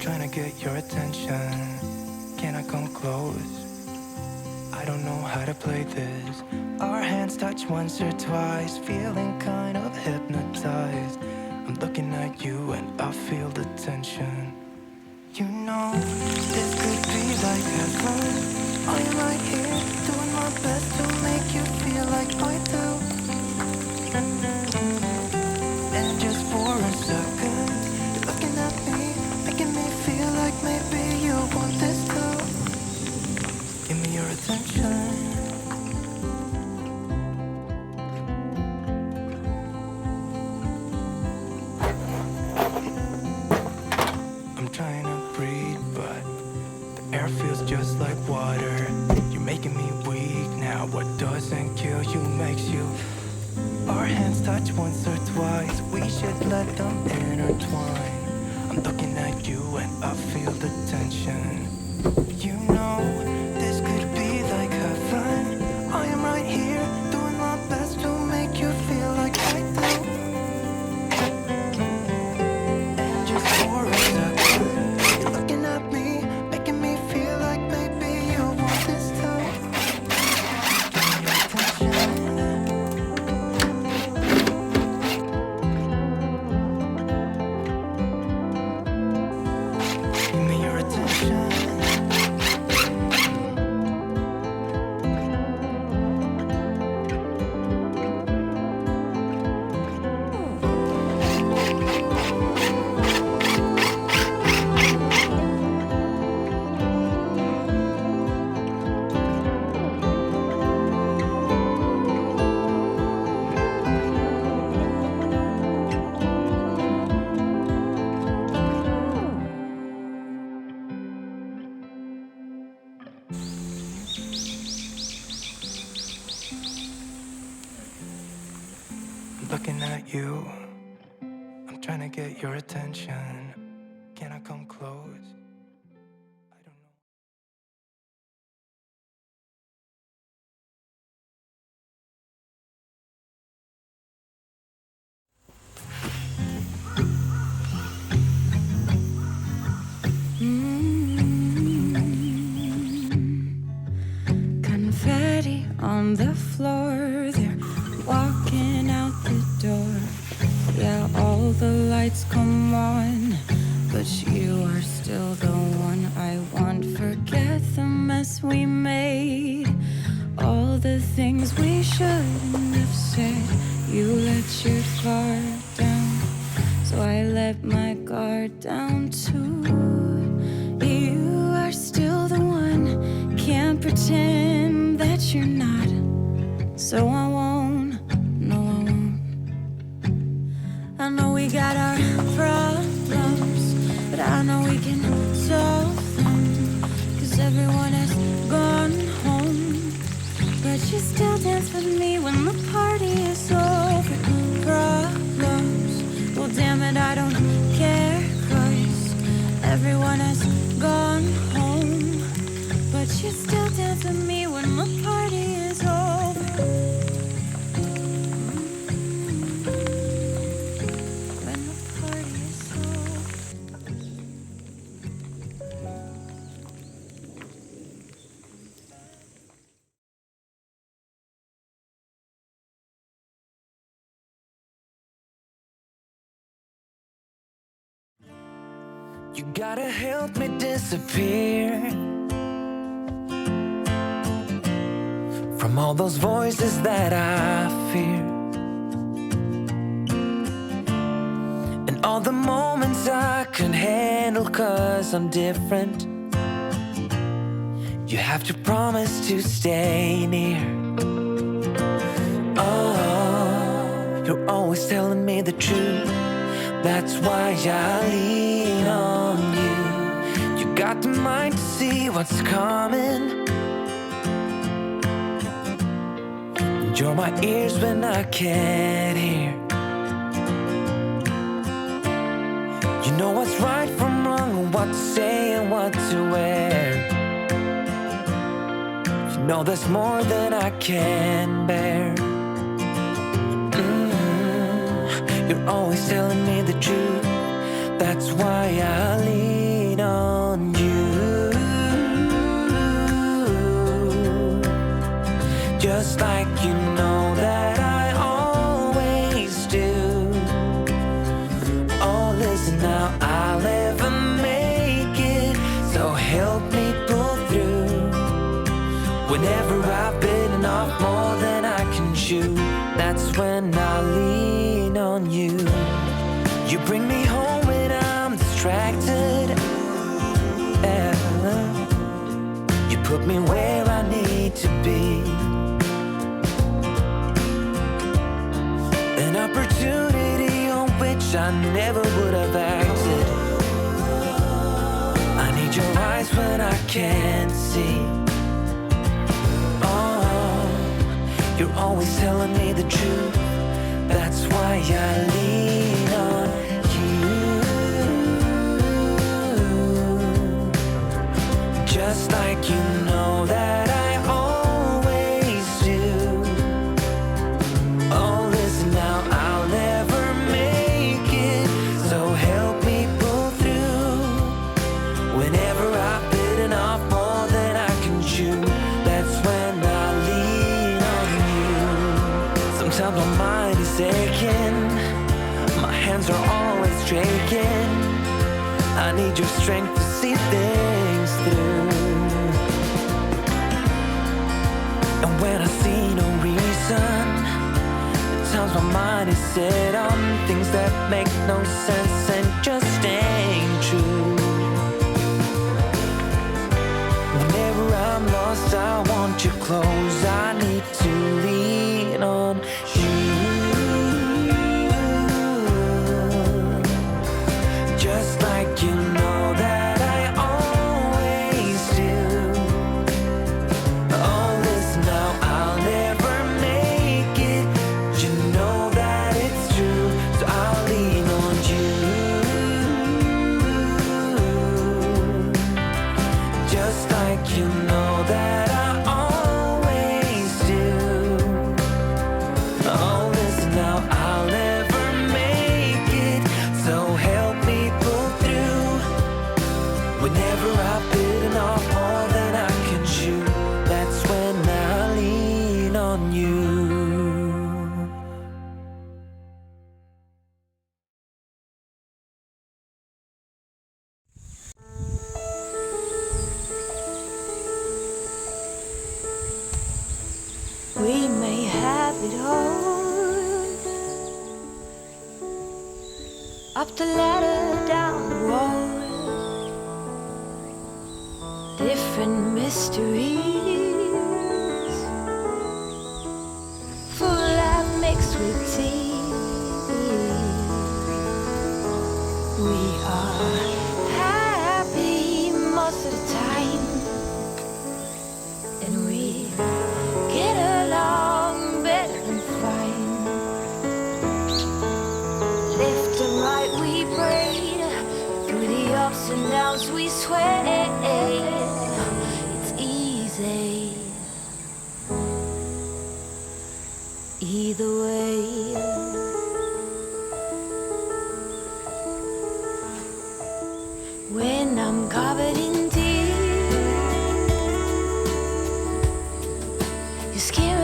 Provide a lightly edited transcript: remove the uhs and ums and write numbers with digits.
trying to get your attention. Can I come close? I don't know how to play this. Our hands touch once or twice, feeling kind of hypnotized. I'm looking at you and I feel the tension. You know, this could be like heaven. I am right here, doing my best to make you feel like I do. And just for a second, you're looking at me, making me feel like maybe you want this too. Give me your attention. I'm trying to breathe, but the air feels just like water. You're making me weak now. What doesn't kill you makes you. Our hands touch once or twice. We should let them intertwine. I'm looking at you and I feel the tension. You know, this could be like heaven. I am right here, doing my best to make you feel like I do. And just for a second, you're looking at me, making me feel like maybe you want this too. Give me your attention. Give me your attention. Looking at you, I'm trying to get your attention. Can I come close? I don't know. Confetti on the floor, they're walking out the door. Yeah, all the lights come on, but you are still the one I want. Forget the mess we made, all the things we shouldn't have said. You let your guard down, so I let my guard down too. You are still the one, can't pretend that you're not. So I won't, no I won't. I know we got our problems, but I know we can solve them. Cause everyone has gone home, but you still dance with me when the party is over. Problems, well damn it I don't care. Cause everyone has gone home, but you still dance with me when the party is over. When the party is over. You gotta help me disappear from all those voices that I fear, and all the moments I couldn't handle cause I'm different. You have to promise to stay near. Oh, you're always telling me the truth. That's why I lean on you. You got the mind to see what's coming, and you're my ears when I can't hear. You know what's right from wrong, and what to say and what to wear. You know there's more than I can bear. You're always telling me the truth. That's why I lean Whenever I've bitten off more than I can chew, that's when I lean on you. You bring me home when I'm distracted, yeah. You put me where I need to be. An opportunity on which I never would have acted. I need your eyes when I can't see. You're always telling me the truth. That's why I lean on you. Just like you know that I always do. Oh, listen now, I'll never make it, so help me pull through. Whenever I've bitten off more than I can chew, that's when I lean on you. Sometimes my mind is aching, my hands are always shaking. I need your strength to see things through. And when I see no reason, at times my mind is set on things that make no sense and just ain't true. Whenever I'm lost, I want you close. I need to lean on you. Just like you know that I always do. Oh, listen now, I'll never make it. You know that it's true, so I'll lean on you. Just like you know that I always do. Oh, listen now, I'll never make it, so help me pull through. Whenever I've bitten off more than I can chew, that's when I lean on you. We may have it all, up the ladder, down the wall, different mysteries, full life mixed with tea. We are happy most of the time, and we get along better than fine. Left and right we prayed, through the ups and downs we swayed. It's easy either way. When I'm covered in tears, you scare